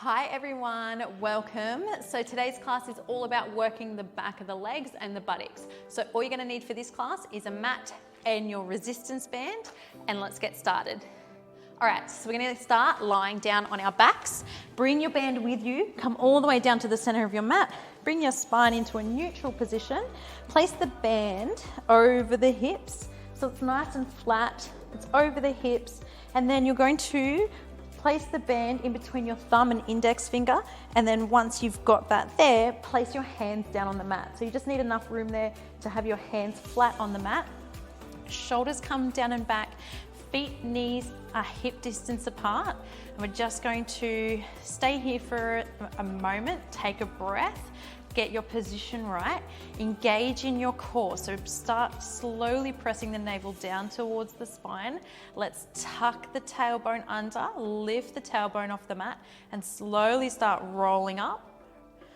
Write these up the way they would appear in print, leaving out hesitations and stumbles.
Hi everyone, welcome. So today's class is all about working the back of the legs and the buttocks. So all you're going to need for this class is a mat and your resistance band, and let's get started. All right, so we're going to start lying down on our backs. Bring your band with you, come all the way down to the center of your mat. Bring your spine into a neutral position. Place the band over the hips so it's nice and flat. It's over the hips, and then you're going to place the band in between your thumb and index finger, and then once you've got that there, place your hands down on the mat. So you just need enough room there to have your hands flat on the mat. Shoulders come down and back, feet, knees are hip distance apart. And we're just going to stay here for a moment, take a breath, get your position right, engage in your core. So start slowly pressing the navel down towards the spine. Let's tuck the tailbone under, lift the tailbone off the mat, and slowly start rolling up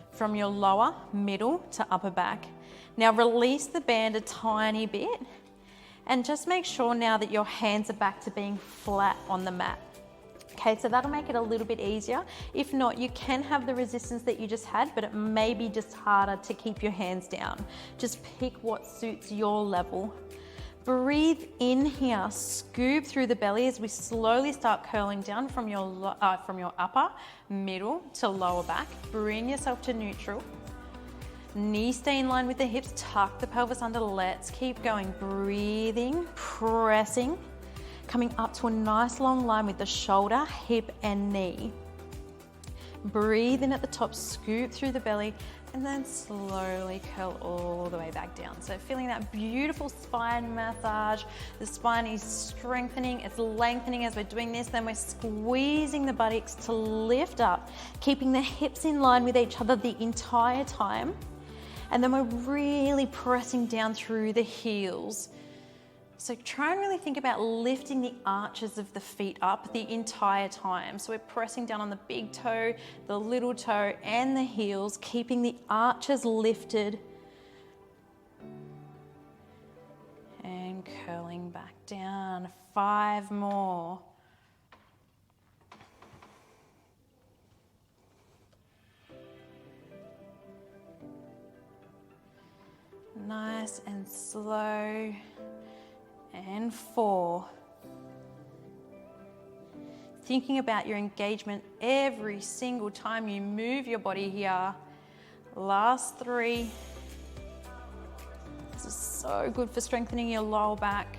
from your lower, middle to upper back. Now release the band a tiny bit, and just make sure now that your hands are back to being flat on the mat. Okay, so that'll make it a little bit easier. If not, you can have the resistance that you just had, but it may be just harder to keep your hands down. Just pick what suits your level. Breathe in here, scoop through the belly as we slowly start curling down from your upper, middle to lower back. Bring yourself to neutral. Knees stay in line with the hips, tuck the pelvis under. Let's keep going, breathing, pressing. Coming up to a nice long line with the shoulder, hip, and knee. Breathe in at the top, scoop through the belly, and then slowly curl all the way back down. So feeling that beautiful spine massage. The spine is strengthening, it's lengthening as we're doing this. Then we're squeezing the buttocks to lift up, keeping the hips in line with each other the entire time. And then we're really pressing down through the heels. So try and really think about lifting the arches of the feet up the entire time. So we're pressing down on the big toe, the little toe, and the heels, keeping the arches lifted. And curling back down. 5 more. Nice and slow. And 4. Thinking about your engagement every single time you move your body here. Last 3. This is so good for strengthening your lower back.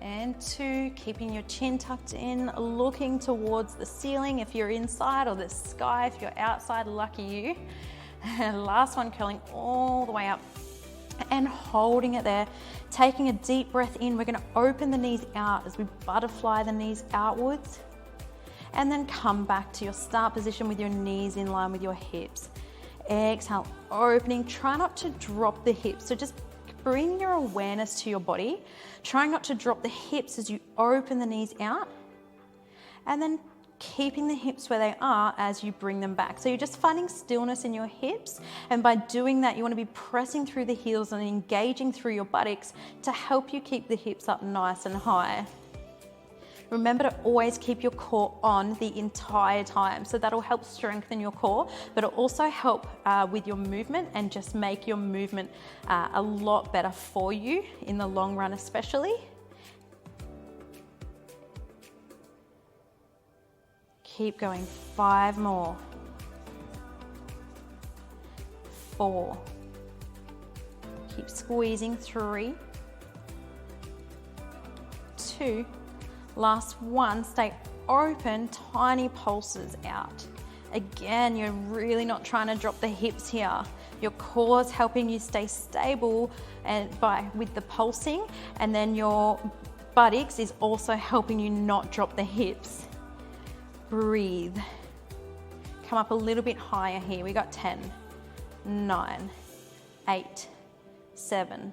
And 2, keeping your chin tucked in, looking towards the ceiling if you're inside, or the sky if you're outside, lucky you. And last one, curling all the way up and holding it there. Taking a deep breath in, we're going to open the knees out as we butterfly the knees outwards, and then come back to your start position with your knees in line with your hips. Exhale, opening. Try not to drop the hips, so just bring your awareness to your body. Try not to drop the hips as you open the knees out, and then keeping the hips where they are as you bring them back. So you're just finding stillness in your hips, and by doing that you want to be pressing through the heels and engaging through your buttocks to help you keep the hips up nice and high. Remember to always keep your core on the entire time, so that'll help strengthen your core, but it'll also help with your movement and just make your movement a lot better for you in the long run especially. Keep going, 5 more. 4. Keep squeezing, 3. 2. Last 1, stay open, tiny pulses out. Again, you're really not trying to drop the hips here. Your core's helping you stay stable with the pulsing, and then your buttocks is also helping you not drop the hips. Breathe. Come up a little bit higher here. We got 10, 9, 8, 7,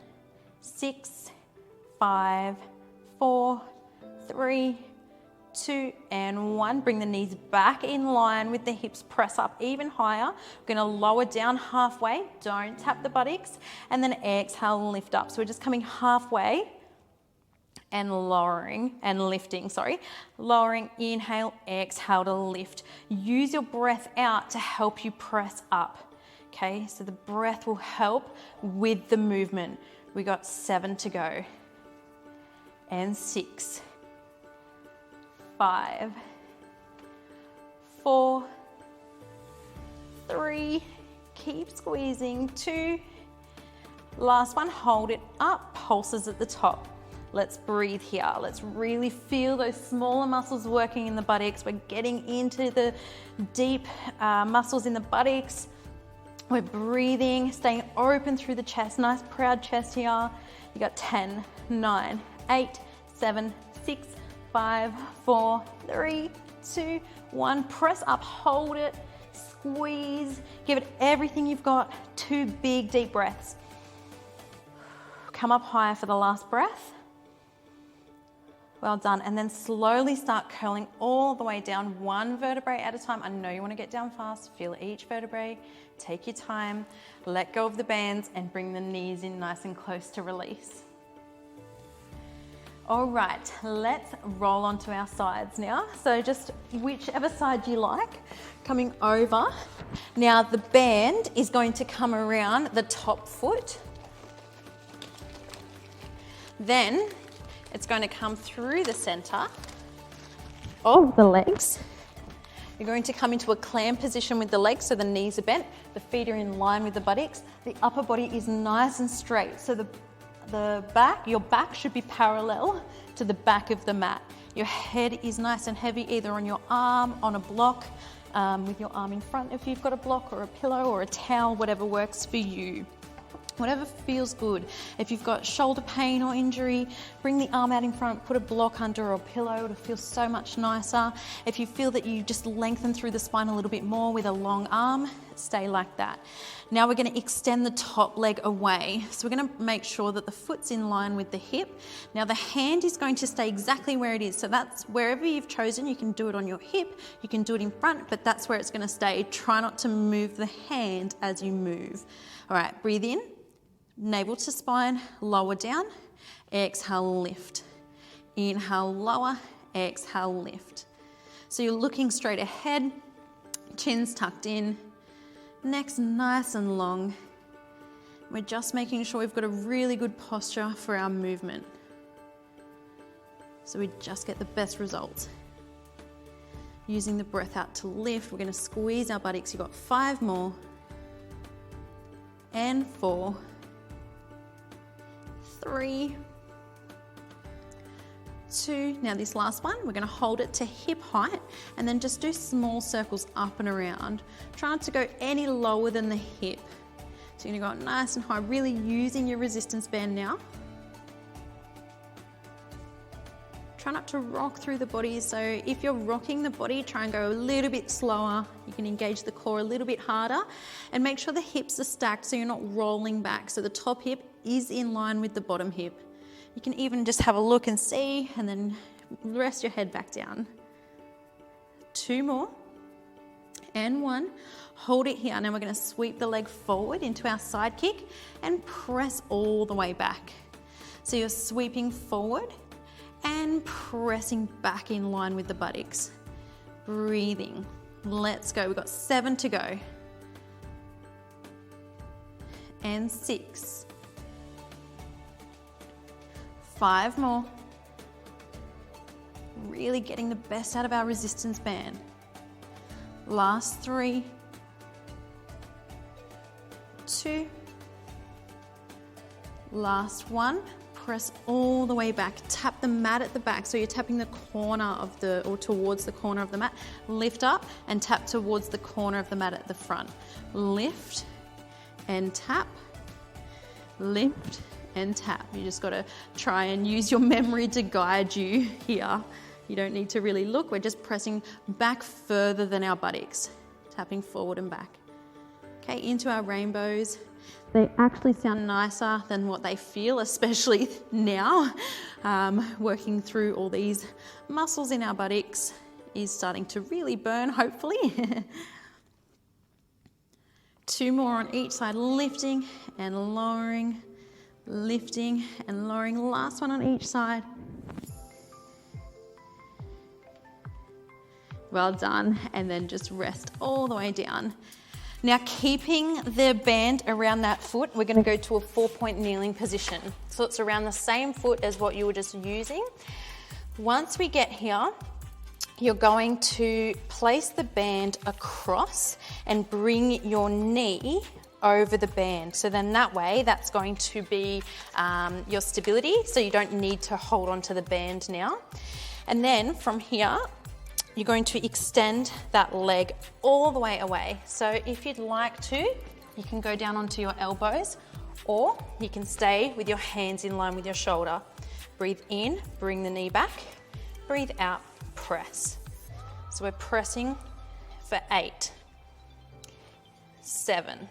6, 5, 4, 3, 2, and 1. Bring the knees back in line with the hips. Press up even higher. We're going to lower down halfway. Don't tap the buttocks. And then exhale and lift up. So we're just coming halfway. and lowering and lifting, sorry. Lowering, inhale, exhale to lift. Use your breath out to help you press up. Okay, so the breath will help with the movement. We got 7 to go. And 6, 5, 4, 3, keep squeezing, 2, last one, hold it up, pulses at the top. Let's breathe here. Let's really feel those smaller muscles working in the buttocks. We're getting into the deep muscles in the buttocks. We're breathing, staying open through the chest. Nice proud chest here. You got 10, 9, 8, 7, 6, 5, 4, 3, 2, 1. Press up, hold it, squeeze. Give it everything you've got. 2 big deep breaths. Come up higher for the last breath. Well done. And then slowly start curling all the way down, 1 vertebrae at a time. I know you want to get down fast. Feel each vertebrae. Take your time. Let go of the bands and bring the knees in nice and close to release. All right, let's roll onto our sides now. So just whichever side you like, coming over. Now the band is going to come around the top foot. Then it's going to come through the center of the legs. You're going to come into a clam position with the legs, so the knees are bent, the feet are in line with the buttocks, the upper body is nice and straight. So your back should be parallel to the back of the mat. Your head is nice and heavy, either on your arm, on a block, with your arm in front if you've got a block, or a pillow or a towel, whatever works for you. Whatever feels good. If you've got shoulder pain or injury, bring the arm out in front, put a block under or a pillow. It'll feel so much nicer. If you feel that you just lengthen through the spine a little bit more with a long arm, stay like that. Now we're going to extend the top leg away. So we're going to make sure that the foot's in line with the hip. Now the hand is going to stay exactly where it is. So that's wherever you've chosen. You can do it on your hip, you can do it in front, but that's where it's going to stay. Try not to move the hand as you move. All right, breathe in. Navel to spine, lower down, exhale, lift. Inhale, lower, exhale, lift. So you're looking straight ahead, chin's tucked in, neck's nice and long. We're just making sure we've got a really good posture for our movement, so we just get the best results. Using the breath out to lift, we're going to squeeze our buttocks. You've got 5 more, and 4, 3, 2, now this last one, we're going to hold it to hip height and then just do small circles up and around. Try not to go any lower than the hip. So you're going to go nice and high, really using your resistance band now. Try not to rock through the body. So if you're rocking the body, try and go a little bit slower. You can engage the core a little bit harder and make sure the hips are stacked so you're not rolling back. So the top hip is in line with the bottom hip. You can even just have a look and see, and then rest your head back down. 2 more, and 1. Hold it here. Now we're going to sweep the leg forward into our side kick and press all the way back. So you're sweeping forward and pressing back in line with the buttocks. Breathing. Let's go. We've got 7 to go. And 6. 5 more. Really getting the best out of our resistance band. Last 3. 2. Last 1. Press all the way back. Tap the mat at the back. So you're tapping the corner of or towards the corner of the mat. Lift up and tap towards the corner of the mat at the front. Lift and tap. Lift and tap. You just got to try and use your memory to guide you here. You don't need to really look. We're just pressing back further than our buttocks. Tapping forward and back. Okay, into our rainbows. They actually sound nicer than what they feel, especially now. Working through all these muscles in our buttocks is starting to really burn, hopefully. 2 more on each side, lifting and lowering, lifting and lowering. Last one on each side. Well done. And then just rest all the way down. Now, keeping the band around that foot, we're going to go to a 4-point kneeling position. So it's around the same foot as what you were just using. Once we get here, you're going to place the band across and bring your knee over the band. So then that way, that's going to be your stability, so you don't need to hold onto the band now. And then from here, you're going to extend that leg all the way away. So if you'd like to, you can go down onto your elbows, or you can stay with your hands in line with your shoulder. Breathe in, bring the knee back. Breathe out, press. So we're pressing for 8, 7,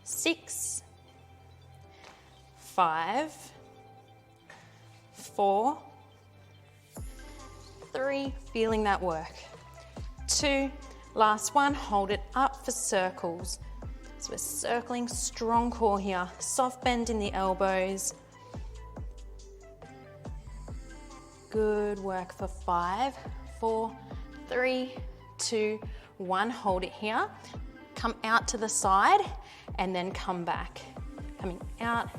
6, 5, 4, 3, feeling that work. 2, last one, hold it up for circles. So we're circling, strong core here, soft bend in the elbows. Good work for 5, 4, 3, 2, 1, hold it here. Come out to the side and then come back. Coming out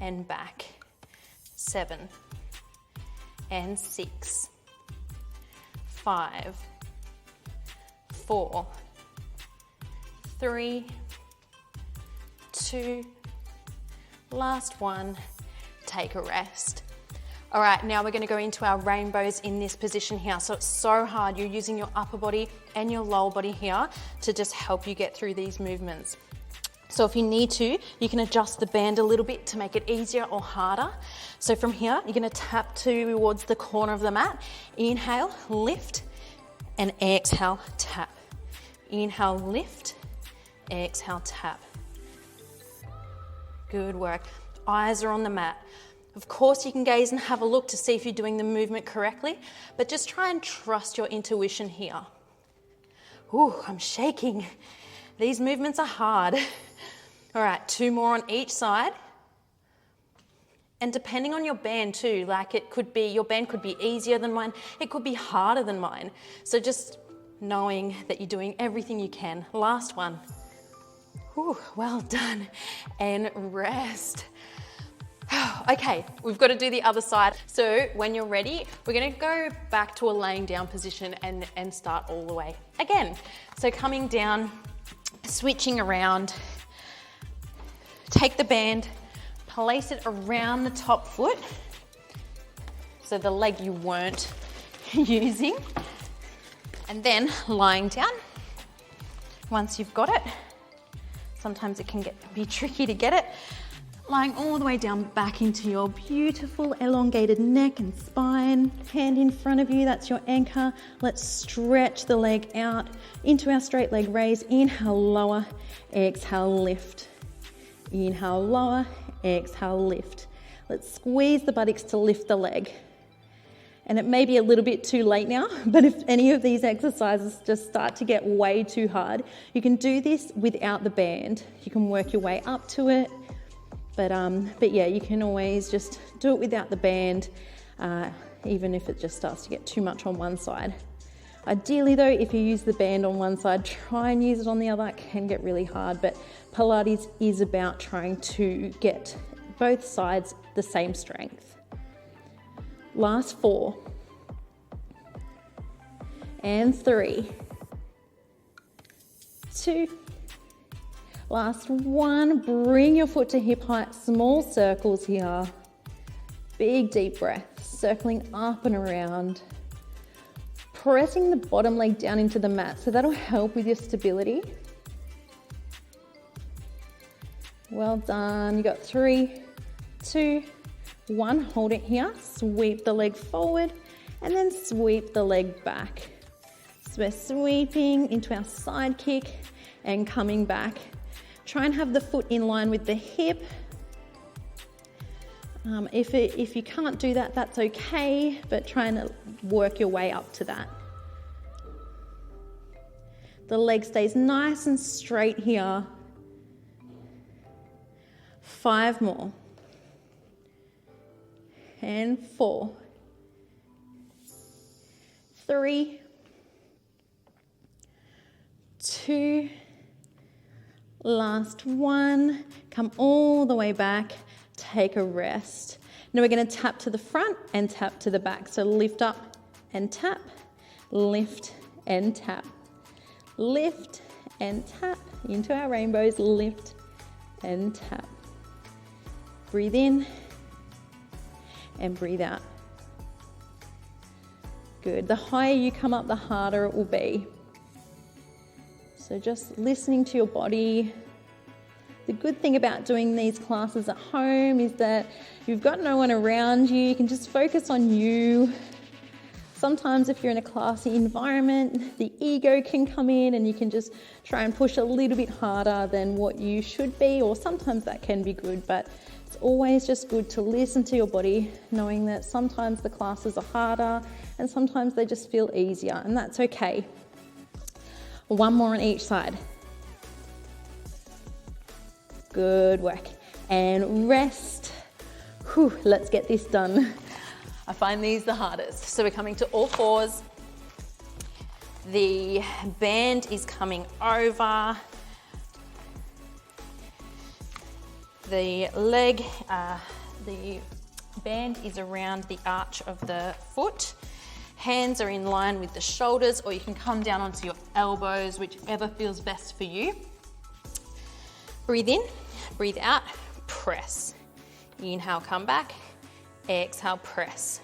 and back. 7 and 6. 5, 4, 3, 2, last one, take a rest. All right, now we're gonna go into our rainbows in this position here. So it's so hard, you're using your upper body and your lower body here to just help you get through these movements. So if you need to, you can adjust the band a little bit to make it easier or harder. So from here, you're gonna tap towards the corner of the mat. Inhale, lift, and exhale, tap. Inhale, lift, exhale, tap. Good work. Eyes are on the mat. Of course, you can gaze and have a look to see if you're doing the movement correctly, but just try and trust your intuition here. Ooh, I'm shaking. These movements are hard. All right, 2 more on each side. And depending on your band too, like it could be, your band could be easier than mine, it could be harder than mine. So just knowing that you're doing everything you can. Last one. Ooh, well done. And rest. Okay, we've got to do the other side. So when you're ready, we're going to go back to a laying down position and start all the way again. So coming down, switching around, take the band, place it around the top foot, so the leg you weren't using, and then lying down. Once you've got it, sometimes it can be tricky to get it, lying all the way down back into your beautiful elongated neck and spine. Hand in front of you, that's your anchor. Let's stretch the leg out into our straight leg raise. Inhale, lower, exhale, lift. Inhale, lower, exhale, lift. Let's squeeze the buttocks to lift the leg. And it may be a little bit too late now, but if any of these exercises just start to get way too hard, you can do this without the band. You can work your way up to it. But yeah, you can always just do it without the band, even if it just starts to get too much on one side. Ideally though, if you use the band on one side, try and use it on the other. It can get really hard, but Pilates is about trying to get both sides the same strength. Last 4 and 3, 2, last 1, bring your foot to hip height, small circles here. Big deep breath, circling up and around. Pressing the bottom leg down into the mat, so that'll help with your stability. Well done, you got 3, 2, 1, hold it here. Sweep the leg forward and then sweep the leg back. So we're sweeping into our side kick and coming back. Try and have the foot in line with the hip. If you can't do that, that's okay, but try and work your way up to that. The leg stays nice and straight here. 5 more. And 4, 3, 2. Last 1. Come all the way back. Take a rest. Now we're going to tap to the front and tap to the back. So lift up and tap, lift and tap, lift and tap into our rainbows, lift and tap. Breathe in and breathe out. Good. The higher you come up, the harder it will be. So just listening to your body. The good thing about doing these classes at home is that you've got no one around you. You can just focus on you. Sometimes if you're in a classy environment, the ego can come in and you can just try and push a little bit harder than what you should be, or sometimes that can be good, but it's always just good to listen to your body, knowing that sometimes the classes are harder and sometimes they just feel easier, and that's okay. 1 more on each side. Good work. And rest. Whew, let's get this done. I find these the hardest. So we're coming to all fours. The band is coming over. The leg, the band is around the arch of the foot. Hands are in line with the shoulders, or you can come down onto your elbows, whichever feels best for you. Breathe in, breathe out, press. Inhale, come back. Exhale, press.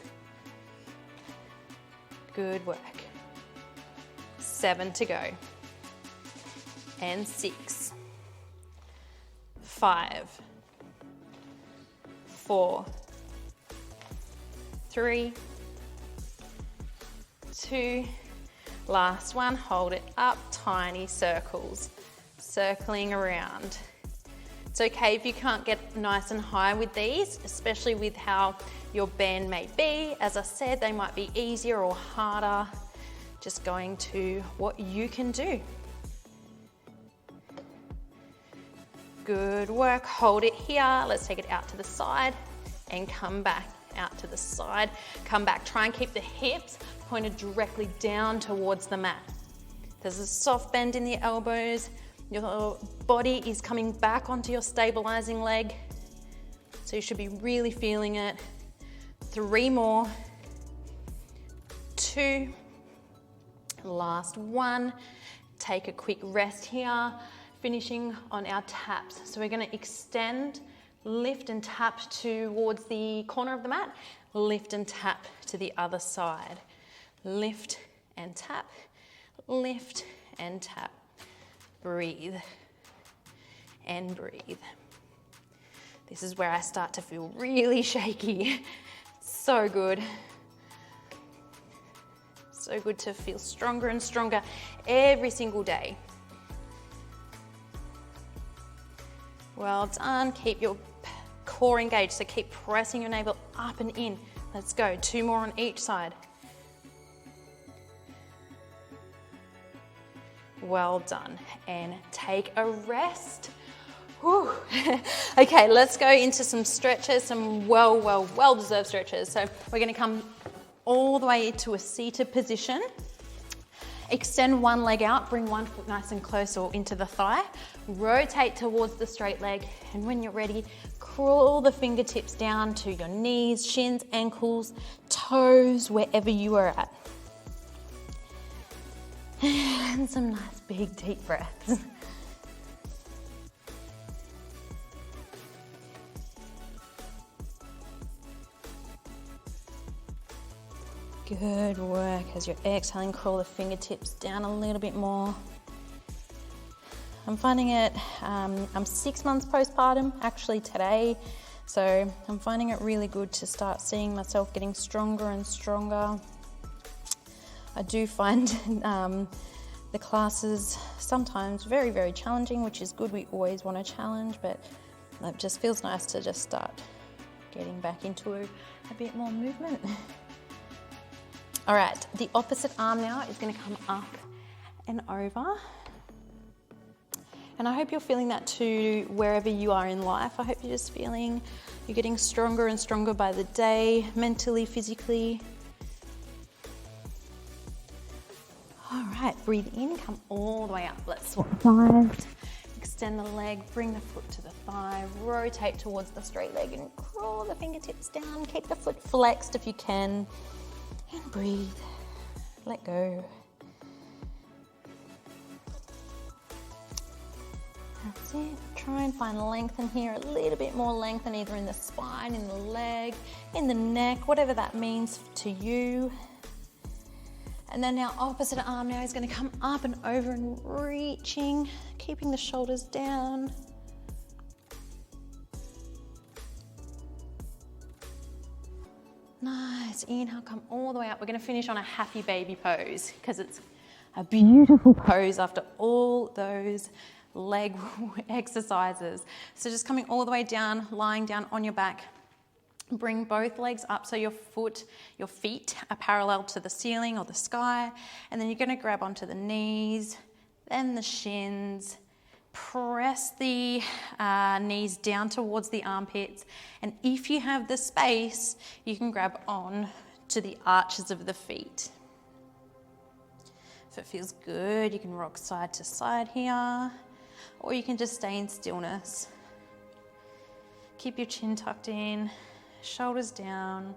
Good work. 7 to go. And 6. 5. 4. 3. 2. Last one, hold it up, tiny circles, circling around. It's okay if you can't get nice and high with these, especially with how your band may be. As I said, they might be easier or harder. Just going to what you can do. Good work, hold it here. Let's take it out to the side and come back out to the side. Come back, try and keep the hips pointed directly down towards the mat. There's a soft bend in the elbows. Your body is coming back onto your stabilizing leg. So you should be really feeling it. 3 more. 2. Last 1. Take a quick rest here, finishing on our taps. So we're going to extend, lift and tap towards the corner of the mat, lift and tap to the other side. Lift and tap, lift and tap. Breathe and breathe. This is where I start to feel really shaky. So good. So good to feel stronger and stronger every single day. Well done. Keep your core engaged, so keep pressing your navel up and in. Let's go. 2 more on each side. Well done. And take a rest. Whew. Okay, let's go into some stretches, some well-deserved stretches. So we're going to come all the way into a seated position. Extend one leg out, bring one foot nice and close or into the thigh. Rotate towards the straight leg, and when you're ready, crawl the fingertips down to your knees, shins, ankles, toes, wherever you are at. And some nice big deep breaths. Good work. As you're exhaling, crawl the fingertips down a little bit more. I'm finding it, I'm 6 months postpartum actually today, so I'm finding it really good to start seeing myself getting stronger and stronger. I do find the classes sometimes very, very challenging, which is good. We always want to challenge, but it just feels nice to just start getting back into a bit more movement. All right, the opposite arm now is going to come up and over. And I hope you're feeling that too wherever you are in life. I hope you're just feeling you're getting stronger and stronger by the day, mentally, physically. All right, breathe in, come all the way up. Let's swap thighs. Extend the leg, bring the foot to the thigh, rotate towards the straight leg and crawl the fingertips down. Keep the foot flexed if you can. And breathe, let go. That's it. Try and find length in here, a little bit more lengthen either in the spine, in the leg, in the neck, whatever that means to you. And then our opposite arm now is going to come up and over and reaching, keeping the shoulders down. Nice. Inhale, come all the way up. We're going to finish on a happy baby pose because it's a beautiful pose after all those leg exercises. So just coming all the way down, lying down on your back. Bring both legs up so your feet are parallel to the ceiling or the sky. And then you're going to grab onto the knees, then the shins. Press the knees down towards the armpits. And if you have the space, you can grab on to the arches of the feet. If it feels good, you can rock side to side here, or you can just stay in stillness. Keep your chin tucked in. Shoulders down,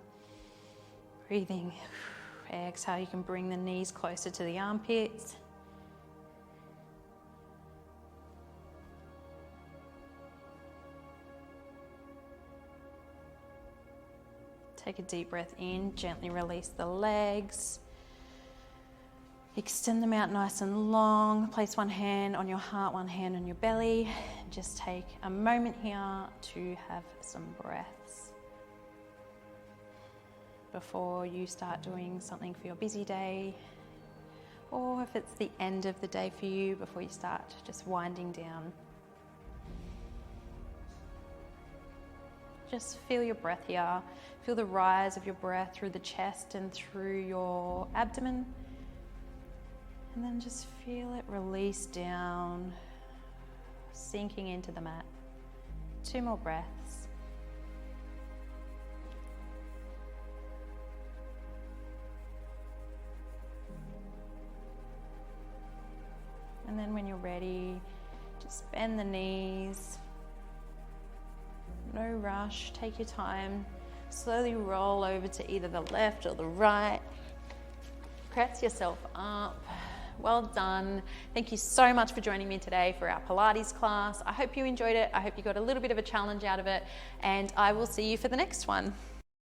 breathing. Exhale, you can bring the knees closer to the armpits. Take a deep breath in, gently release the legs. Extend them out nice and long. Place one hand on your heart, one hand on your belly. Just take a moment here to have some breaths before you start doing something for your busy day, or if it's the end of the day for you, before you start just winding down. Just feel your breath here. Feel the rise of your breath through the chest and through your abdomen. And then just feel it release down, sinking into the mat. 2 more breaths. And then when you're ready, just bend the knees. No rush, take your time. Slowly roll over to either the left or the right. Press yourself up. Well done. Thank you so much for joining me today for our Pilates class. I hope you enjoyed it. I hope you got a little bit of a challenge out of it, and I will see you for the next one.